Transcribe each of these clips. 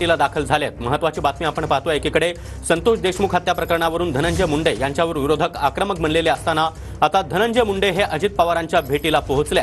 ला दाखल झालेत। महत्त्वाची बातमी आपण पाहतोय, एकीकडे संतोष देशमुख हत्या प्रकरणावरून धनंजय मुंडे यांच्यावर विरोधक आक्रमक बनलेले असताना आता धनंजय मुंडे हे अजित पवारांच्या भेटीला पोहोचले।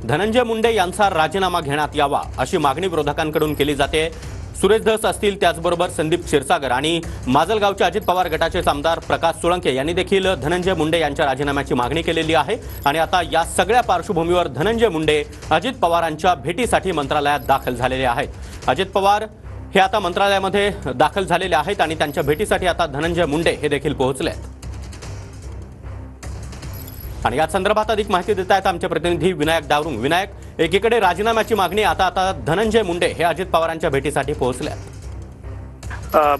धनंजय मुंडे यांचा राजीनामा घेण्यात यावा अशी मागणी विरोधकांकडून केली जाते। सुरेश धस असतील, त्याचबरोबर संदीप क्षीरसागर आणि माजलगावचे अजित पवार गटाचे आमदार प्रकाश सोळंके यांनी देखील धनंजय मुंडे यांच्या राजीनाम्याची मागणी केलेली आहे। आणि आता या सगळ्या पार्श्वभूमीवर धनंजय मुंडे अजित पवारांच्या भेटीसाठी मंत्रालयात दाखल झालेले आहेत। अजित पवार हे आता मंत्रालयामध्ये दाखल झालेले आहेत आणि त्यांच्या भेटीसाठी आता धनंजय मुंडे हे देखील पोहोचले आहेत। आणि या संदर्भात अधिक माहिती देत आहेत आमचे प्रतिनिधी विनायक डावरुंग। विनायक, एकीकडे राजीनाम्याची मागणी, आता धनंजय मुंडे हे अजित पवारांच्या भेटीसाठी पोहोचले आहेत।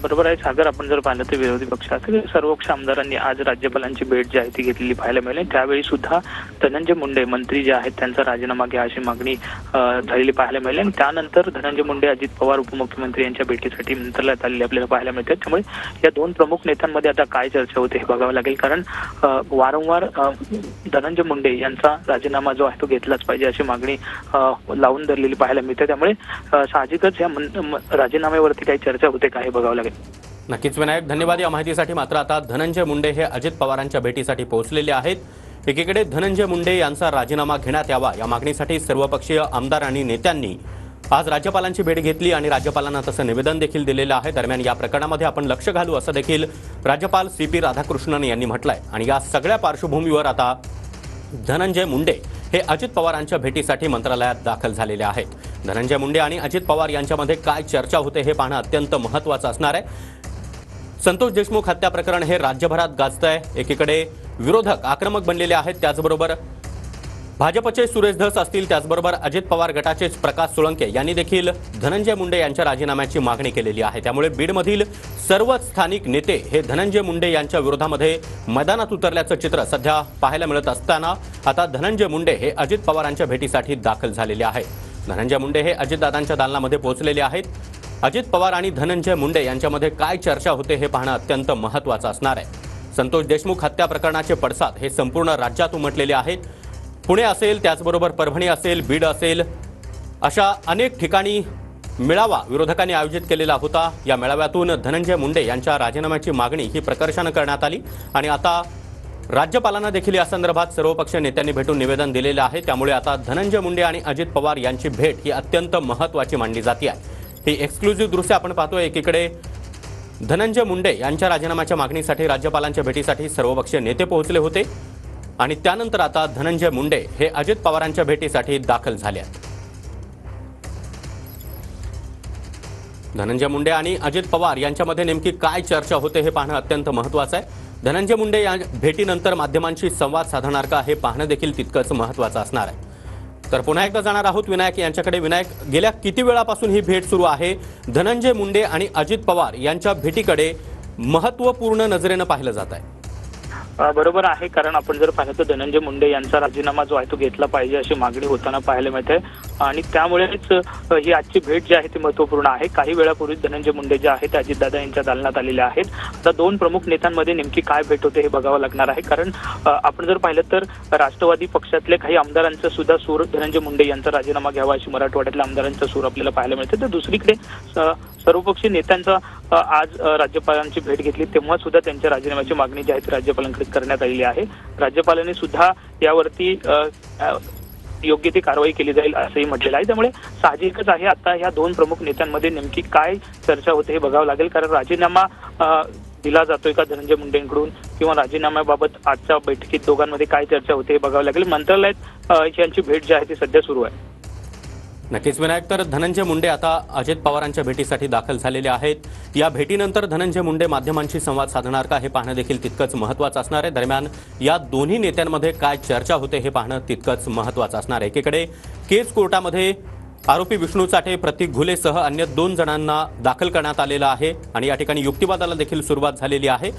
बरोबर आहे सागर, आपण जर पाहिलं तर विरोधी पक्षातील सर्व पक्ष आमदारांनी आज राज्यपालांची भेट जी आहे ती घेतलेली पाहायला मिळाली। त्यावेळी सुद्धा धनंजय मुंडे मंत्री जे आहेत त्यांचा राजीनामा घ्या अशी मागणी झालेली पाहायला मिळाली। आणि त्यानंतर धनंजय मुंडे अजित पवार उपमुख्यमंत्री यांच्या भेटीसाठी मंत्रालयात आलेली आपल्याला पाहायला मिळते। त्यामुळे या दोन प्रमुख नेत्यांमध्ये आता काय चर्चा होते हे बघावं लागेल, कारण वारंवार धनंजय मुंडे यांचा राजीनामा जो आहे तो घेतलाच पाहिजे अशी मागणी लावून धरलेली पाहायला मिळते। त्यामुळे साहजिकच या राजीनाम्यावरती काही चर्चा होते का हे बघावं लागेल। नक्कीच विनायक, धन्यवाद या माहितीसाठी। मात्र आता धनंजय मुंडे हे अजित पवारांच्या भेटीसाठी पोहोचलेले आहेत। एकीकडे धनंजय मुंडे यांचा राजीनामा घेण्यात यावा या मागणीसाठी सर्वपक्षीय आमदार आणि नेत्यांनी आज राज्यपालांची भेट घेतली आणि राज्यपालांना तसं निवेदन देखील दिलेलं आहे। दरम्यान या प्रकरणामध्ये आपण लक्ष घालू असं देखील राज्यपाल CP राधाकृष्णन यांनी म्हटलंय। आणि या सगळ्या पार्श्वभूमीवर आता धनंजय मुंडे हे अजित पवारांच्या भेटीसाठी मंत्रालयात दाखल झालेले आहेत। धनंजय मुंडे आणि अजित पवार यांच्यामध्ये काय चर्चा होते हे पाहणं अत्यंत महत्त्वाचं असणार आहे। संतोष देशमुख हत्या प्रकरण हे राज्यभरात गाजतंय। एकीकडे विरोधक आक्रमक बनलेले आहेत, त्याचबरोबर भाजपचे सुरेश धस असतील, त्याचबरोबर अजित पवार गटाचे प्रकाश सोळंके यांनी देखील धनंजय मुंडे यांच्या राजीनाम्याची मागणी केलेली आहे। त्यामुळे बीडमधील सर्वच स्थानिक नेते हे धनंजय मुंडे यांच्या विरोधामध्ये मैदानात उतरल्याचं चित्र सध्या पाहायला मिळत असताना आता धनंजय मुंडे हे अजित पवारांच्या भेटीसाठी दाखल झालेले आहेत। धनंजय मुंडे हे अजितदादांच्या दालनामध्ये पोहोचलेले आहेत। अजित पवार आणि धनंजय मुंडे यांच्यामध्ये काय चर्चा होते हे पाहणं अत्यंत महत्त्वाचं असणार आहे। संतोष देशमुख हत्या प्रकरणाचे पडसाद हे संपूर्ण राज्यात उमटलेले आहेत। पुणे असेल, त्याचबरोबर परभणी असेल, बीड असेल, अशा अनेक ठिकाणी मेळावा विरोधकांनी आयोजित केलेला होता। या मेळाव्यातून धनंजय मुंडे यांच्या राजीनाम्याची मागणी ही प्रकर्षानं करण्यात आली आणि आता राज्यपालांना देखील या संदर्भात सर्वपक्षीय नेत्यांनी भेटून निवेदन दिलेलं आहे। त्यामुळे आता धनंजय मुंडे आणि अजित पवार यांची भेट ही अत्यंत महत्त्वाची मानली जाते आहे। ही एक्सक्लुझिव्ह दृश्य आपण पाहतोय। एकीकडे धनंजय मुंडे यांच्या राजीनाम्याच्या मागणीसाठी राज्यपालांच्या भेटीसाठी सर्वपक्षीय नेते पोहोचले होते आणि त्यानंतर आता धनंजय मुंडे हे अजित पवारांच्या भेटीसाठी दाखल झाले आहेत। धनंजय मुंडे आणि अजित पवार यांच्यामध्ये नेमकी काय चर्चा होते हे पाहणं अत्यंत महत्त्वाचं आहे। धनंजय मुंडे या भेटीनंतर माध्यमांशी संवाद साधणार का हे पाहणं देखील तितकंच महत्त्वाचं असणार आहे। तर पुन्हा एकदा जाणार आहोत विनायक यांच्याकडे। विनायक, गेल्या किती वेळापासून ही भेट सुरू आहे? धनंजय मुंडे आणि अजित पवार यांच्या भेटीकडे महत्त्वपूर्ण नजरेनं पाहिलं जात आहे। बरोबर आहे, कारण आपण जर पाहिलं तर धनंजय मुंडे यांचा राजीनामा जो आहे तो घेतला पाहिजे अशी मागणी होताना पाहायला मिळते आणि त्यामुळेच ही आजची भेट जी आहे ती महत्त्वपूर्ण आहे। काही वेळापूर्वी धनंजय मुंडे जे आहेत अजितदादा यांच्या दालनात आलेले आहेत। आता दोन प्रमुख नेत्यांमध्ये नेमकी काय भेट होते हे बघावं लागणार आहे, कारण आपण जर पाहिलं तर राष्ट्रवादी पक्षातले काही आमदारांचा सुद्धा सूर धनंजय मुंडे यांचा राजीनामा घ्यावा अशी मराठवाड्यातल्या आमदारांचा सूर आपल्याला पाहायला मिळते। तर दुसरीकडे सर्वपक्षीय नेत्यांचा आज राज्यपालांची भेट घेतली तेव्हा सुद्धा त्यांच्या राजीनाम्याची मागणी जी आहे ती राज्यपालांकडे करण्यात आलेली आहे। राज्यपालांनी सुद्धा यावरती योग्य ती कारवाई केली जाईल असंही म्हटलेलं आहे। त्यामुळे साहजिकच आहे आता या दोन प्रमुख नेत्यांमध्ये नेमकी काय चर्चा होते हे बघावं लागेल, कारण राजीनामा दिला जातोय का धनंजय मुंडेंकडून किंवा राजीनाम्याबाबत आजच्या बैठकीत दोघांमध्ये काय चर्चा होते हे बघावं लागेल। मंत्रालयात यांची भेट जी आहे ती सध्या सुरू आहे। नक्कीच विनायक, तर धनंजय मुंडे आता अजित पवारांच्या भेटीसाठी दाखल झालेले आहेत। या भेटीनंतर धनंजय मुंडे माध्यमांशी संवाद साधणार का हे पाहणं देखील तितकंच महत्त्वाचं असणार आहे। दरम्यान या दोन्ही नेत्यांमध्ये काय चर्चा होते हे पाहणं तितकंच महत्त्वाचं असणार आहे। एकीकडे केज कोर्टामध्ये आरोपी विष्णू चाटे, प्रतीक घुलेसह अन्य 2 जणांना दाखल करण्यात आलेलं आहे आणि या ठिकाणी युक्तिवादाला देखील सुरुवात झालेली आहे।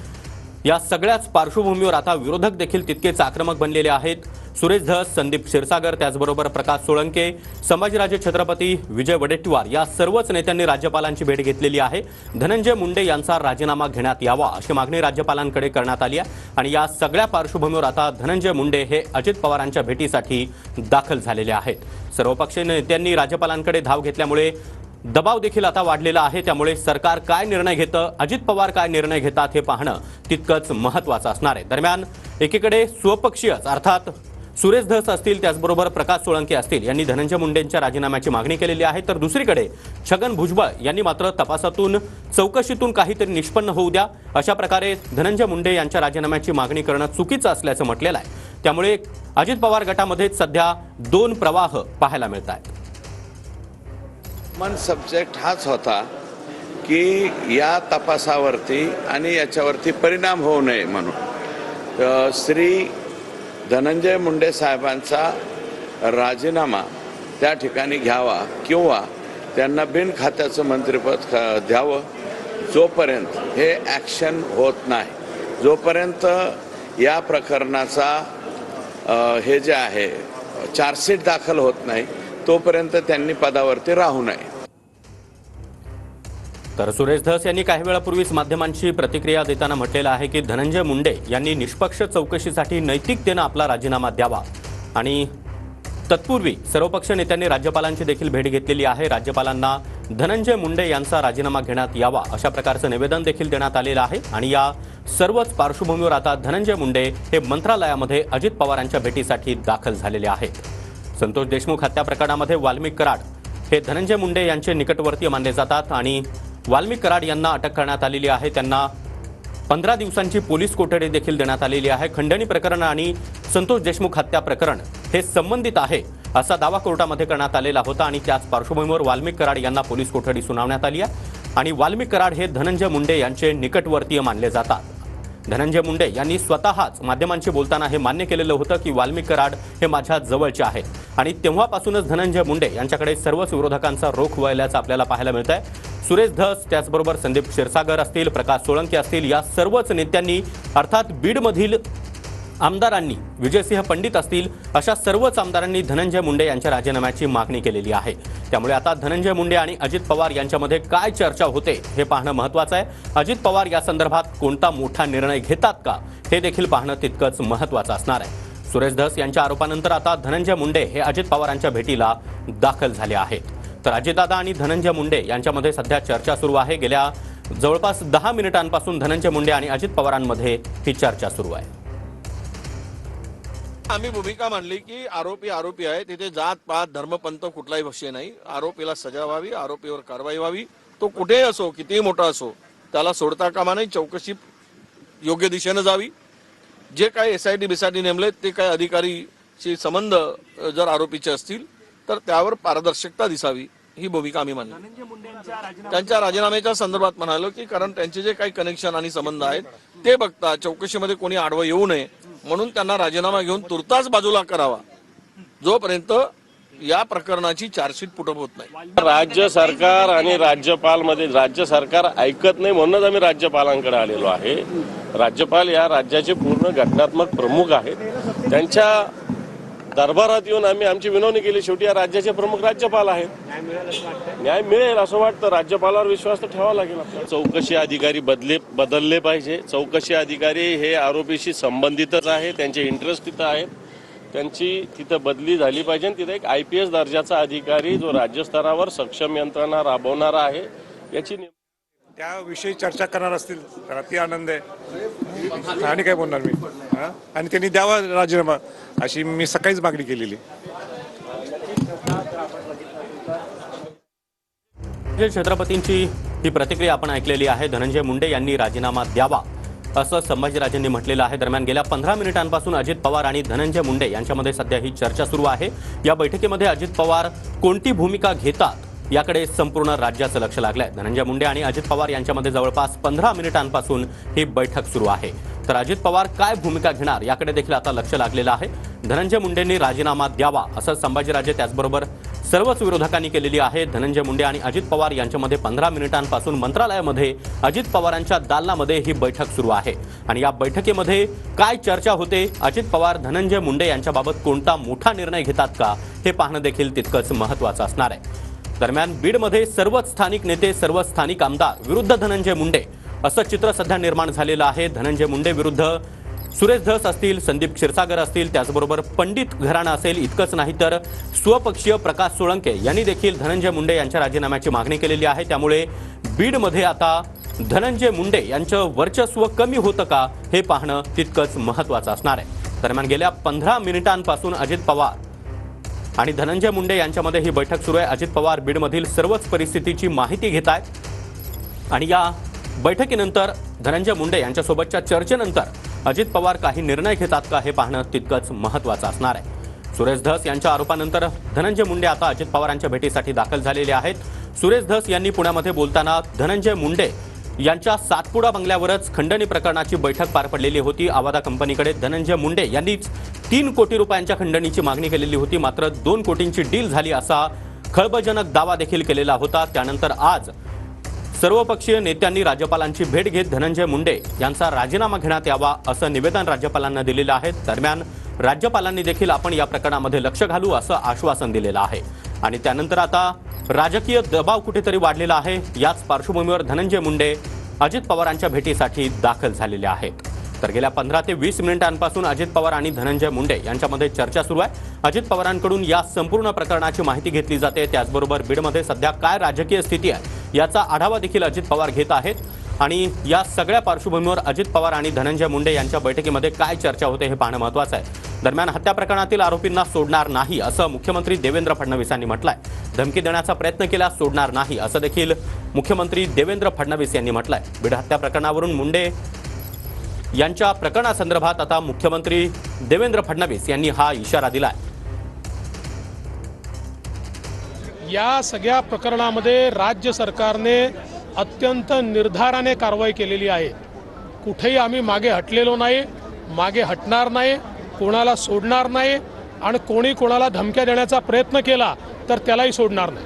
या सगळ्याच पार्श्वभूमीवर आता विरोधक देखील तितकेच आक्रमक बनलेले आहेत। सुरेश धस, संदीप क्षीरसागर, त्याचबरोबर प्रकाश सोळंके, संभाजीराजे छत्रपती, विजय वडेट्टीवार या सर्वच नेत्यांनी राज्यपालांची भेट घेतलेली आहे। धनंजय मुंडे यांचा राजीनामा घेण्यात यावा अशी मागणी राज्यपालांकडे करण्यात आली आहे आणि या सगळ्या पार्श्वभूमीवर आता धनंजय मुंडे हे अजित पवारांच्या भेटीसाठी दाखल झालेले आहेत। सर्वपक्षीय नेत्यांनी राज्यपालांकडे धाव घेतल्यामुळे दबाव देखील आता वाढलेला आहे। त्यामुळे सरकार काय निर्णय घेतं, अजित पवार काय निर्णय घेतात हे पाहणं तितकंच महत्त्वाचं असणार आहे। दरम्यान एकीकडे स्वपक्षीयच अर्थात सुरेश धस असतील, त्याचबरोबर प्रकाश सोळंके असतील यांनी धनंजय मुंडेंच्या राजीनाम्याची मागणी केलेली आहे, तर दुसरीकडे छगन भुजबळ यांनी मात्र तपासातून चौकशीतून काहीतरी निष्पन्न होऊ द्या अशा प्रकारे धनंजय मुंडे यांच्या राजीनाम्याची मागणी करणं चुकीचं असल्याचं म्हटलेलं आहे। त्यामुळे अजित पवार गटामध्ये सध्या दोन प्रवाह पाहायला मिळत आहेत। मन सब्जेक्ट हाच होता की या तपासावरती आणि याच्यावरती परिणाम होऊ नये म्हणून श्री धनंजय मुंडे साहेबांचा राजीनामा त्या ठिकाणी घ्यावा किंवा त्यांना बिन खात्याचं मंत्रिपद द्यावं। जोपर्यंत हे ॲक्शन होत नाही, जोपर्यंत या प्रकरणाचा हे जे आहे चार्जशीट दाखल होत नाही, तोपर्यंत त्यांनी पदावरती राहू नये। तर सुरेश धस यांनी काही वेळापूर्वीच माध्यमांची प्रतिक्रिया देताना म्हटलेलं आहे की धनंजय मुंडे यांनी निष्पक्ष चौकशीसाठी नैतिकतेनं आपला राजीनामा द्यावा आणि तत्पूर्वी सर्वपक्ष नेत्यांनी राज्यपालांची देखील भेट घेतलेली आहे। राज्यपालांना धनंजय मुंडे यांचा राजीनामा घेण्यात यावा अशा प्रकारचं निवेदन देखील देण्यात आलेलं आहे आणि या सर्वच पार्श्वभूमीवर आता धनंजय मुंडे हे मंत्रालयामध्ये अजित पवारांच्या भेटीसाठी दाखल झालेले आहेत। संतोष देशमुख हत्या प्रकरणामध्ये वाल्मिक कराड हे धनंजय मुंडे यांचे निकटवर्तीय मानले जातात आणि वाल्मिक कराड यांना अटक करण्यात आलेली आहे। त्यांना 15 दिवसांची पोलीस कोठडी देखील देण्यात आलेली आहे। खंडणी प्रकरण आणि संतोष देशमुख हत्या प्रकरण हे संबंधित आहे असा दावा कोर्टामध्ये करण्यात आलेला होता आणि त्याच पार्श्वभूमीवर वाल्मिक कराड यांना पोलीस कोठडी सुनावण्यात आली आहे आणि वाल्मिक कराड हे धनंजय मुंडे यांचे निकटवर्तीय मानले जातात। धनंजय मुंडे यांनी स्वतःच माध्यमांशी बोलताना हे मान्य केलेलं होतं की वाल्मिक कराड हे माझ्या जवळचे आहेत आणि तेव्हापासूनच धनंजय मुंडे यांच्याकडे सर्वच विरोधकांचा रोख वळल्याचं आपल्याला पाहायला मिळत आहे। सुरेश धस, त्याचबरोबर संदीप क्षीरसागर असतील, प्रकाश सोळंके असतील, या सर्वच नेत्यांनी अर्थात बीडमधील आमदारांनी, विजयसिंह पंडित असतील, अशा सर्वच आमदारांनी धनंजय मुंडे यांच्या राजीनाम्याची मागणी केलेली आहे। त्यामुळे आता धनंजय मुंडे आणि अजित पवार यांच्यामध्ये काय चर्चा होते हे पाहणं महत्त्वाचं आहे। अजित पवार या संदर्भात कोणता मोठा निर्णय घेतात का हे देखील पाहणं तितकंच महत्त्वाचं असणार आहे। सुरेश धस यांच्या आरोपानंतर आता धनंजय मुंडे हे अजित पवारांच्या भेटीला दाखल झाले आहेत। तर अजितदादा आणि धनंजय मुंडे यांच्यामध्ये सध्या चर्चा सुरू आहे। गेल्या जवळपास 10 मिनिटांपासून धनंजय मुंडे आणि अजित पवारांमध्ये ही चर्चा सुरू आहे। आम्ही भूमिका मांडली की आरोपी आहे, तिथे जात पात धर्मपंथ कुठलाही विषय नाही। आरोपीला सजा व्हावी, आरोपीवर कारवाई व्हावी, तो कुठेही असो, कितीही मोठा असो, त्याला सोडता कामा नाही। चौकशी योग्य दिशेने जावी। जे काही SIT BISIT नेमले ते काही अधिकारीशी संबंध जर आरोपीचे असतील तर त्यावर पारदर्शकता दिसावी, ही भूमिका आम्ही मांडली। त्यांच्या राजीनाम्याच्या संदर्भात म्हणालो की कारण त्यांचे जे काही कनेक्शन आणि संबंध आहेत ते बघता चौकशीमध्ये कोणी आडवं येऊ नये म्हणून त्यांना राजीनामा घेऊन तुर्तास बाजूला करावा, जोपर्यंत या प्रकरणाची चार्जशीट पुटअप होत नाही। राज्य सरकार आणि राज्यपाल मध्ये राज्य सरकार ऐकत नाही म्हणूनच आम्ही राज्यपालांकडे आलेलो आहे। राज्यपाल या राज्याचे पूर्ण घटनात्मक प्रमुख आहेत। त्यांच्या दरबारात येऊन आम्ही आमची विनवणी केली। शेवटी या राज्याचे प्रमुख राज्यपाल आहेत, न्याय मिळेल असं वाटतं। राज्यपालावर विश्वास तर ठेवावा लागेल आपल्याला। चौकशी अधिकारी बदलले पाहिजे। चौकशी अधिकारी हे आरोपीशी संबंधितच आहे, त्यांचे इंटरेस्ट तिथं आहेत, त्यांची तिथं बदली झाली पाहिजे। तिथं एक IPS दर्जाचा अधिकारी जो राज्यस्तरावर सक्षम यंत्रणा राबवणारा आहे याची त्याविषयी चर्चा करणार असतील तर अति आनंद आहे आणि काय बोलणार मी। आणि त्यांनी द्यावा राजीनामा अशी मी सकाळीच मागणी केलेली। छत्रपतींची ही प्रतिक्रिया आपण ऐकलेली आहे। धनंजय मुंडे यांनी राजीनामा द्यावा असं संभाजीराजेंनी म्हटलेलं आहे। दरम्यान गेल्या 15 मिनिटांपासून अजित पवार आणि धनंजय मुंडे यांच्यामध्ये सध्या ही चर्चा सुरू आहे। या बैठकीमध्ये अजित पवार कोणती भूमिका घेतात याकडे संपूर्ण राज्याचं लक्ष लागलंय। धनंजय मुंडे आणि अजित पवार यांच्यामध्ये जवळपास 15 मिनिटांपासून ही बैठक सुरू आहे। तर अजित पवार काय भूमिका घेणार याकडे देखील आता लक्ष लागलेलं आहे। धनंजय मुंडेंनी राजीनामा द्यावा असं संभाजीराजे त्याचबरोबर सर्वच विरोधकांनी केलेली आहे। धनंजय मुंडे आणि अजित पवार यांच्यामध्ये 15 मिनिटांपासून मंत्रालयामध्ये अजित पवारांच्या दालनामध्ये ही बैठक सुरू आहे आणि या बैठकीमध्ये काय चर्चा होते, अजित पवार धनंजय मुंडे यांच्याबाबत कोणता मोठा निर्णय घेतात का हे पाहणं देखील तितकंच महत्त्वाचं असणार आहे। दरम्यान बीडमध्ये सर्वच स्थानिक नेते, सर्व स्थानिक आमदार विरुद्ध धनंजय मुंडे असं चित्र सध्या निर्माण झालेलं आहे। धनंजय मुंडे विरुद्ध सुरेश धस असतील, संदीप क्षीरसागर असतील, त्याचबरोबर पंडित घराणं असेल. इतकंच नाही तर स्वपक्षीय प्रकाश सोळंके यांनी देखील धनंजय मुंडे यांच्या राजीनाम्याची मागणी केलेली आहे. त्यामुळे बीडमध्ये आता धनंजय मुंडे यांचं वर्चस्व कमी होतं का हे पाहणं तितकंच महत्त्वाचं असणार आहे. दरम्यान गेल्या 15 मिनिटांपासून अजित पवार आणि धनंजय मुंडे यांच्यामध्ये ही बैठक सुरू आहे. अजित पवार बीडमधील सर्वच परिस्थितीची माहिती घेत आहेत आणि या बैठकीनंतर धनंजय मुंडे यांच्यासोबतच्या चर्चेनंतर अजित पवार काही निर्णय घेतात का हे पाहणं तितकंच महत्त्वाचं असणार आहे. सुरेश धस यांच्या आरोपानंतर धनंजय मुंडे आता अजित पवारांच्या भेटीसाठी दाखल झालेले आहेत. सुरेश धस यांनी पुण्यामध्ये बोलताना धनंजय मुंडे यांच्या सातपुडा बंगल्यावरच खंडणी प्रकरणाची बैठक पार पडलेली होती. आवादा कंपनीकडे धनंजय मुंडे यांनीच 3 कोटी रुपयांच्या खंडणीची मागणी केलेली होती. मात्र 2 कोटींची डील झाली असा खळबळजनक दावा देखील केलेला होता. त्यानंतर आज सर्वपक्षीय नेत्यांनी राज्यपालांची भेट घेत धनंजय मुंडे यांचा राजीनामा घेण्यात यावा असं निवेदन राज्यपालांना दिलेलं आहे. दरम्यान राज्यपालांनी देखील आपण या प्रकरणामध्ये लक्ष घालू असं आश्वासन दिलेलं आहे. आणि त्यानंतर आता राजकीय दबाव कुठेतरी वाढलेला आहे. याच पार्श्वभूमीवर धनंजय मुंडे अजित पवारांच्या भेटीसाठी दाखल झालेले आहेत. तर गेल्या 15 ते 20 मिनिटांपासून अजित पवार आणि धनंजय मुंडे यांच्यामध्ये चर्चा सुरू आहे. अजित पवारांकडून या संपूर्ण प्रकरणाची माहिती घेतली जाते. त्याचबरोबर बीडमध्ये सध्या काय राजकीय स्थिती आहे याचा आढावा देखील अजित पवार घेत आहेत. आणि या सगळ्या पार्श्वभूमीवर अजित पवार आणि धनंजय मुंडे यांच्या बैठकीमध्ये काय चर्चा होते हे पाहणं महत्त्वाचं आहे. दरम्यान हत्या प्रकरणातील आरोपींना सोडणार नाही असं मुख्यमंत्री देवेंद्र फडणवीस यांनी म्हटलंय. धमकी देण्याचा प्रयत्न केल्यास सोडणार नाही असं देखील मुख्यमंत्री देवेंद्र फडणवीस यांनी म्हटलंय. बीड हत्या प्रकरणावरून मुंडे यांच्या प्रकरणासंदर्भात आता मुख्यमंत्री देवेंद्र फडणवीस यांनी हा इशारा दिलाय. या सगळ्या प्रकरणामध्ये राज्य सरकारने अत्यंत निर्धाराने कारवाई केलेली आहे. कुठेही आम्ही मागे हटलेलो नाही, मागे हटणार नाही, कोणाला सोडणार नाही आणि कोणी कोणाला धमक्या देण्याचा प्रयत्न केला तर त्यालाही सोडणार नाही.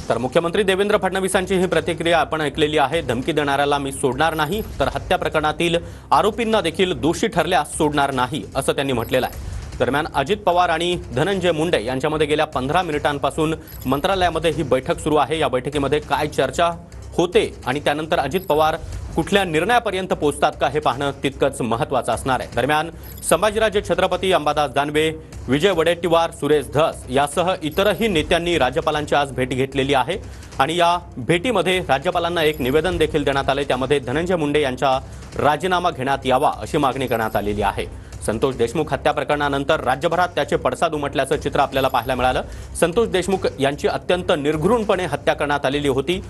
तर मुख्यमंत्री देवेंद्र फडणवीसांची ही प्रतिक्रिया आपण ऐकलेली आहे. धमकी देणाऱ्याला मी सोडणार नाही, तर हत्या प्रकरणातील आरोपींना देखील दोषी ठरल्यास सोडणार नाही असं त्यांनी म्हटलेलं आहे. दरम्यान अजित पवार आणि धनंजय मुंडे यांच्यामध्ये गेल्या 15 मिनिटांपासून मंत्रालयामध्ये ही बैठक सुरू आहे. या बैठकीमध्ये काय चर्चा होते आणि त्यानंतर अजित पवार कुठल्या निर्णयापर्यंत पोहोचतात का हे पाहणं तितकंच महत्त्वाचं असणार आहे. दरम्यान संभाजीराजे छत्रपती, अंबादास दानवे, विजय वडेट्टीवार, सुरेश धस यासह इतरही नेत्यांनी राज्यपालांची आज भेट घेतलेली आहे. आणि या भेटीमध्ये राज्यपालांना एक निवेदन देखील देण्यात आले. त्यामध्ये धनंजय मुंडे यांचा राजीनामा घेण्यात यावा अशी मागणी करण्यात आलेली आहे. संतोष देशमुख हत्या प्रकरणानंतर राज्यभरात त्याचे पडसाद उमटल्याचं चित्र आपल्याला पाहायला मिळालं. संतोष देशमुख यांची अत्यंत निर्घृणपणे हत्या करण्यात आलेली होती.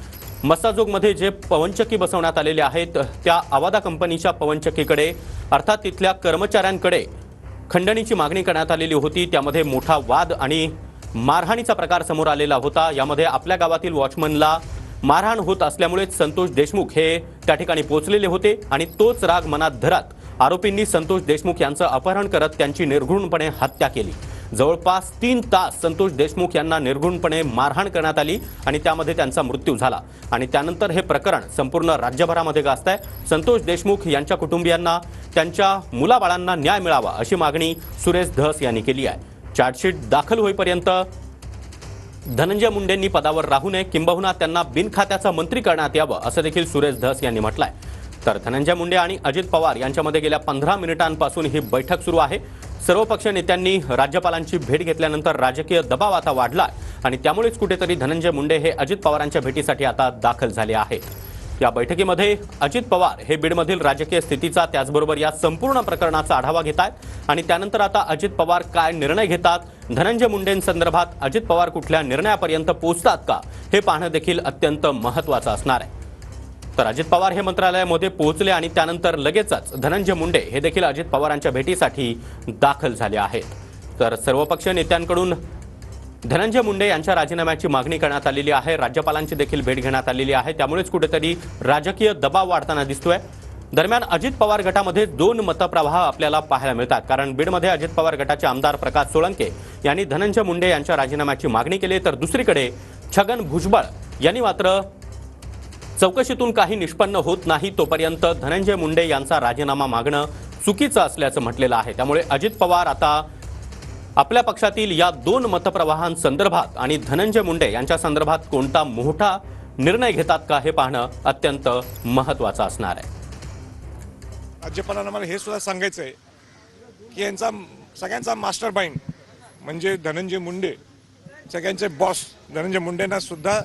मस्साजोगमध्ये जे पवनचक्की बसवण्यात आलेले आहेत त्या आवादा कंपनीच्या पवनचक्कीकडे अर्थात तिथल्या कर्मचाऱ्यांकडे खंडणीची मागणी करण्यात आलेली होती. त्यामध्ये मोठा वाद आणि मारहाणीचा प्रकार समोर आलेला होता. यामध्ये आपल्या गावातील वॉचमनला मारहाण होत असल्यामुळे संतोष देशमुख हे त्या ठिकाणी पोहोचलेले होते आणि तोच राग मनात धरत आरोपींनी संतोष देशमुख यांचं अपहरण करत त्यांची निर्घृणपणे हत्या केली. जवळपास 3 तास संतोष देशमुख यांना निर्घृणपणे मारहाण करण्यात आली आणि त्यामध्ये त्यांचा मृत्यू झाला. आणि त्यानंतर हे प्रकरण संपूर्ण राज्यभरामध्ये गाजतंय. संतोष देशमुख यांच्या कुटुंबियांना त्यांच्या मुलाबाळांना न्याय मिळावा अशी मागणी सुरेश धस यांनी केली आहे. चार्जशीट दाखल होईपर्यंत धनंजय मुंडेंनी पदावर राहू नये, किंबहुना त्यांना बिनखात्याचा मंत्री करण्यात यावं असं देखील सुरेश धस यांनी म्हटलंय. तर धनंजय मुंडे आणि अजित पवार यांच्यामध्ये गेल्या 15 मिनिटांपासून ही बैठक सुरू आहे. सर्वपक्षीय नेत्यांनी राज्यपालांची भेट घेतल्यानंतर राजकीय दबाव आता वाढला आणि त्यामुळेच कुठेतरी धनंजय मुंडे हे अजित पवारांच्या भेटीसाठी आता दाखल झाले आहेत. या बैठकीमध्ये अजित पवार हे बीडमधील राजकीय स्थितीचा त्याचबरोबर या संपूर्ण प्रकरणाचा आढावा घेत आहेत आणि त्यानंतर आता अजित पवार काय निर्णय घेतात, धनंजय मुंडेंसंदर्भात अजित पवार कुठल्या निर्णयापर्यंत पोहोचतात का हे पाहणं देखील अत्यंत महत्त्वाचं असणार आहे. तर अजित पवार हे मंत्रालयामध्ये पोहोचले आणि त्यानंतर लगेचच धनंजय मुंडे हे देखील अजित पवारांच्या भेटीसाठी दाखल झाले आहेत. तर सर्वपक्षीय नेत्यांकडून धनंजय मुंडे यांच्या राजीनाम्याची मागणी करण्यात आलेली आहे. राज्यपालांची देखील भेट घेण्यात आलेली आहे. त्यामुळेच कुठेतरी राजकीय दबाव वाढताना दिसतोय. दरम्यान अजित पवार गटामध्ये 2 मतप्रवाह आपल्याला पाहायला मिळतात. कारण बीडमध्ये अजित पवार गटाचे आमदार प्रकाश सोळंके यांनी धनंजय मुंडे यांच्या राजीनाम्याची मागणी केली, तर दुसरीकडे छगन भुजबळ यांनी मात्र चौकशीतून काही निष्पन्न होत नाही तोपर्यंत धनंजय मुंडे यांचा राजीनामा मागणं चुकीचं असल्याचं म्हटलेलं आहे. त्यामुळे अजित पवार आता आपल्या पक्षातील या 2 मतप्रवाहांसंदर्भात आणि धनंजय मुंडे यांच्या संदर्भात कोणता मोठा निर्णय घेतात का हे पाहणं अत्यंत महत्त्वाचं असणार आहे. राज्यपालांना मला हे सुद्धा सांगायचं आहे की यांचा सगळ्यांचा मास्टर माइंड म्हणजे धनंजय मुंडे, सगळ्यांचे बॉस धनंजय मुंडेंना सुद्धा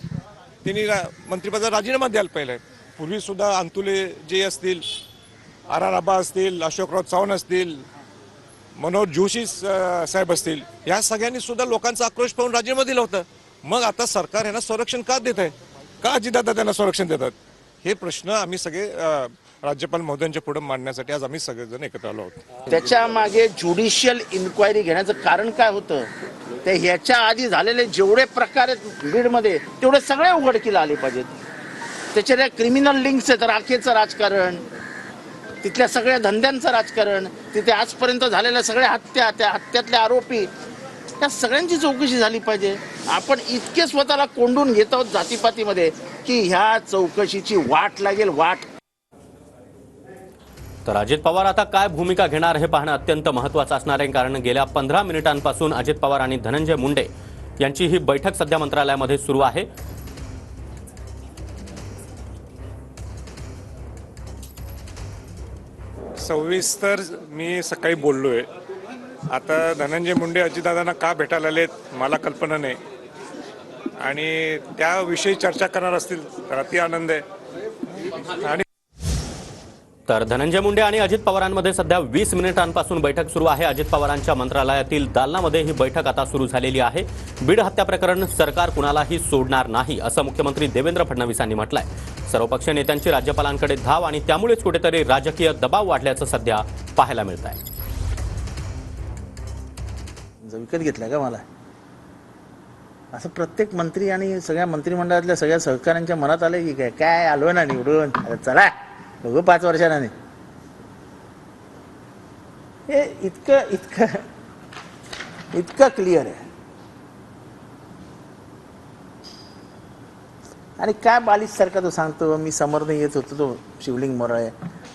त्यांनी मंत्रिपदाचा राजीनामा द्यायला पाहिजे. पूर्वी सुद्धा अंतुले जे असतील, आर आबा असतील, अशोकराव चव्हाण असतील, मनोहर जोशी साहेब असतील, या सगळ्यांनी सुद्धा लोकांचा आक्रोश पाहून राजीनामा दिला होता. मग आता सरकार यांना संरक्षण का देत आहे? का अजितदादा त्यांना संरक्षण देतात? हे प्रश्न आम्ही सगळे राज्यपाल महोदयांच्या पुढे मांडण्यासाठी आज आम्ही सगळेजण एकत्र आलो आहोत. त्याच्या मागे ज्युडिशियल इन्क्वायरी घेण्याचं कारण काय होतं? ते ह्याच्या आधी झालेले जेवढे प्रकार आहेत बीडमध्ये तेवढे सगळे उघडकीला आले पाहिजेत. त्याच्या क्रिमिनल लिंक्स आहेत, राखेचं राजकारण, तिथल्या सगळ्या धंद्यांचं राजकारण, तिथे आजपर्यंत झालेल्या सगळ्या हत्या, त्या हत्यातले आरोपी, त्या सगळ्यांची चौकशी झाली पाहिजे. आपण इतके स्वतःला कोंडून घेत आहोत जातीपातीमध्ये की ह्या चौकशीची वाट लागेल, वाट. तर अजित पवार आता काय भूमिका घेणार हे पाहणं अत्यंत महत्त्वाचं असणार आहे. कारण गेल्या 15 मिनिटांपासून अजित पवार आणि धनंजय मुंडे यांची ही बैठक सध्या मंत्रालयामध्ये सुरू आहे. सविस्तर मी सकाळी बोललोय. आता धनंजय मुंडे अजितदादांना का भेटायला आलेत मला कल्पना नाही, आणि त्याविषयी चर्चा करणार असतील तर अति आनंद आहे. आणि तर धनंजय मुंडे आणि अजित पवारांमध्ये सध्या 20 मिनिटांपासून बैठक सुरू आहे. अजित पवारांच्या मंत्रालयातील दालनामध्ये ही बैठक आता सुरू झालेली आहे. बीड हत्या प्रकरण सरकार कुणालाही सोडणार नाही असं मुख्यमंत्री देवेंद्र फडणवीसांनी म्हटलंय. सर्वपक्षीय नेत्यांची राज्यपालांकडे धाव आणि त्यामुळेच कुठेतरी राजकीय दबाव वाढल्याचं सध्या पाहायला मिळत आहे. विकत घेतलाय का मला? असं प्रत्येक मंत्री आणि सगळ्या मंत्रिमंडळातल्या सगळ्या सहकाऱ्यांच्या मनात आलं की काय आलो ना निवडून, चला बघू 5 वर्षांनी. हे इतकं इतकं इतकं क्लिअर आहे. आणि काय बालिश सारखा तो सांगतो, मी समोरनं येत होतो, तो शिवलिंग मोराळे,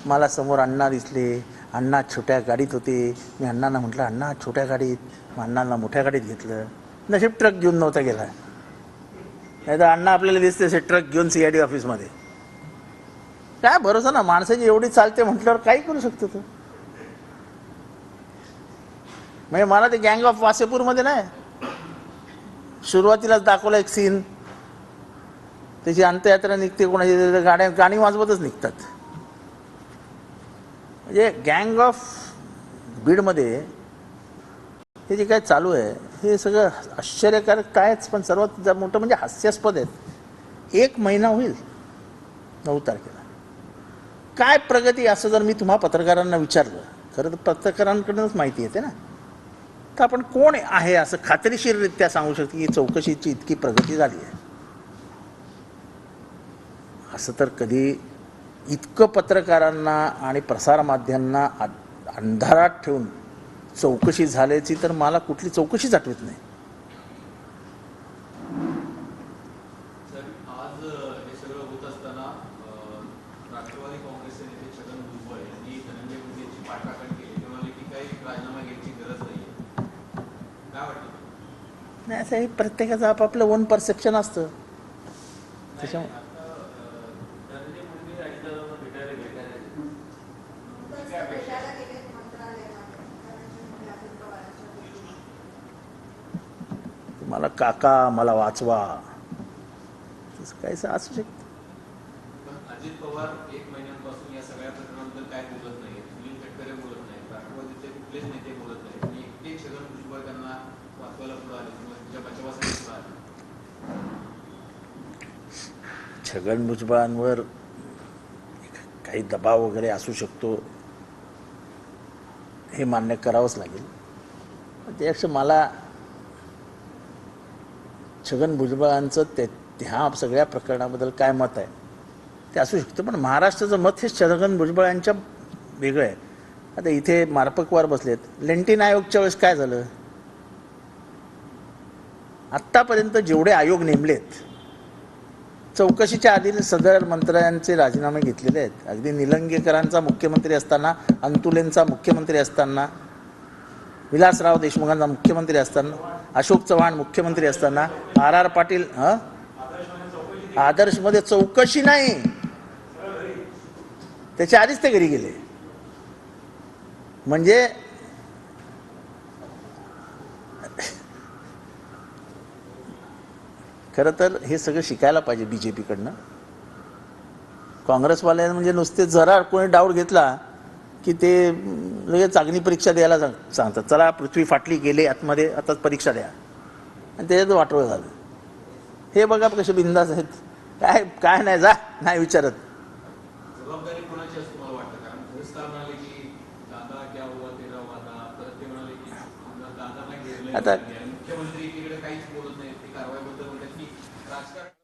मला समोर अण्णा दिसले, अण्णा छोट्या गाडीत होते. मी अण्णांना म्हटलं अण्णा छोट्या गाडीत, मग अण्णांना मोठ्या गाडीत घेतलं. नशीब ट्रक घेऊन नव्हता गेला, नाही तर अण्णा आपल्याला दिसते असे ट्रक घेऊन CID ऑफिसमध्ये. काय भरोसा ना, माणसाची एवढी चालते म्हटल्यावर काही करू शकतो तो. म्हणजे मला ते गँग ऑफ वासेपूरमध्ये नाही, सुरुवातीलाच दाखवला एक सीन, त्याची अंत्ययात्रा निघते, कोणाची गाणी वाजवतच निघतात. म्हणजे गँग ऑफ बीडमध्ये हे जे काय चालू आहे हे सगळं आश्चर्यकारक कायच, पण सर्वात मोठं म्हणजे हास्यास्पद आहेत. 1 महिना होईल 9 तारखेला. काय प्रगती असं जर मी तुम्हा पत्रकारांना विचारलं, खरं तर पत्रकारांकडूनच माहिती येते ना, तर आपण कोण आहे असं खात्रीशीररित्या सांगू शकतो की चौकशीची इतकी प्रगती झाली आहे. असं तर कधी इतकं पत्रकारांना आणि प्रसारमाध्यमांना अंधारात ठेवून चौकशी झाल्याची तर मला कुठली चौकशीच आठवत नाही. आज हे सगळं होत असताना राष्ट्रवादी काँग्रेसचे नेते छगन भुजबळ यांनी धनंजय मुंडे यांची पाठराखण केली. ते म्हणाले की काही राजीनामा घ्यायची गरज नाही. काय वाटतं? नाही, असं हे प्रत्येकाचं आपापलं ओन परसेप्शन असतं. त्याच्यामुळे मला काका मला वाचवा तसं काहीच असू शकतं. अजित पवार 1 महिन्यांपासून या सगळ्या प्रकरणाबद्दल काय बोलत नाही, सुनील तटकरे बोलत नाहीत, राष्ट्रवादीचे कुठलेच नेते बोलत नाहीत, आणि एकटे छगन भुजबळ त्यांना वाचवायला पुढे आले किंवा त्यांच्या बचावासाठी पुढे आले. छगन भुजबळांवर काही दबाव वगैरे असू शकतो हे मान्य करावंच लागेल. त्यापेक्षा मला छगन भुजबळांचं ह्या सगळ्या प्रकरणाबद्दल काय मत आहे ते असू शकतं, पण महाराष्ट्राचं मत हे छगन भुजबळांच्या वेगळं आहे. आता इथे मारपकवार बसलेत, लेंटिन आयोगच्या वेळेस काय झालं? आत्तापर्यंत जेवढे आयोग नेमलेत चौकशीच्या आधी सदर मंत्र्यांचे राजीनामे घेतलेले आहेत. अगदी निलंगेकरांचा मुख्यमंत्री असताना, अंतुलेंचा मुख्यमंत्री असताना, विलासराव देशमुखांचा मुख्यमंत्री असताना, अशोक चव्हाण मुख्यमंत्री असताना, RR पाटील आदर्शमध्ये चौकशी नाही, त्याच्या आधीच ते घरी गेले. म्हणजे खरं तर हे सगळं शिकायला पाहिजे BJP-कडनं. काँग्रेसवाल्यांना म्हणजे नुसते जरा कोणी डाऊट घेतला की ते लगेच चाचणी परीक्षा द्यायला सांगतात. चला पृथ्वी फाटली गेले आतमध्ये, आता परीक्षा द्या, आणि त्याच्यात वाटोळं झालं. हे बघा कसे बिंदास आहेत, काय नाही, जा नाही विचारत. जबाबदारी कोणाची असं तुम्हाला वाटतं? कारण खरंच म्हणाले की दादा क्या हुआ तेरा वादा, परत ते म्हणाले की दादाला घेरलं, आता मुख्यमंत्री एकीकडे काहीच बोलत नाही, ती कारवाईबद्दल म्हणतात की राजकारण